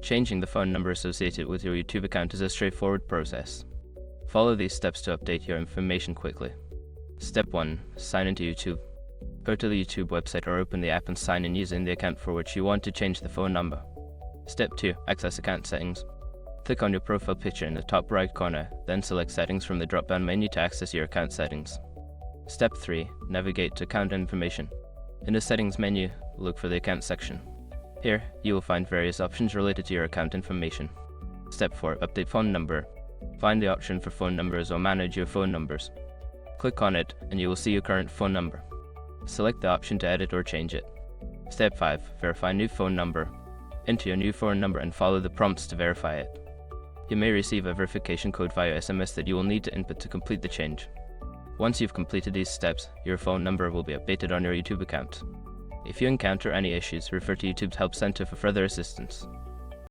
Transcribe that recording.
Changing the phone number associated with your YouTube account is a straightforward process. Follow these steps to update your information quickly. Step 1. Sign into YouTube. Go to the YouTube website or open the app and sign in using the account for which you want to change the phone number. Step 2. Access account settings. Click on your profile picture in the top right corner, then select Settings from the drop-down menu to access your account settings. Step 3. Navigate to Account Information. In the Settings menu, look for the Account section. Here, you will find various options related to your account information. Step 4. Update phone number. Find the option for phone numbers or manage your phone numbers. Click on it and you will see your current phone number. Select the option to edit or change it. Step 5. Verify new phone number. Enter your new phone number and follow the prompts to verify it. You may receive a verification code via SMS that you will need to input to complete the change. Once you've completed these steps, your phone number will be updated on your YouTube account. If you encounter any issues, refer to YouTube's Help Center for further assistance.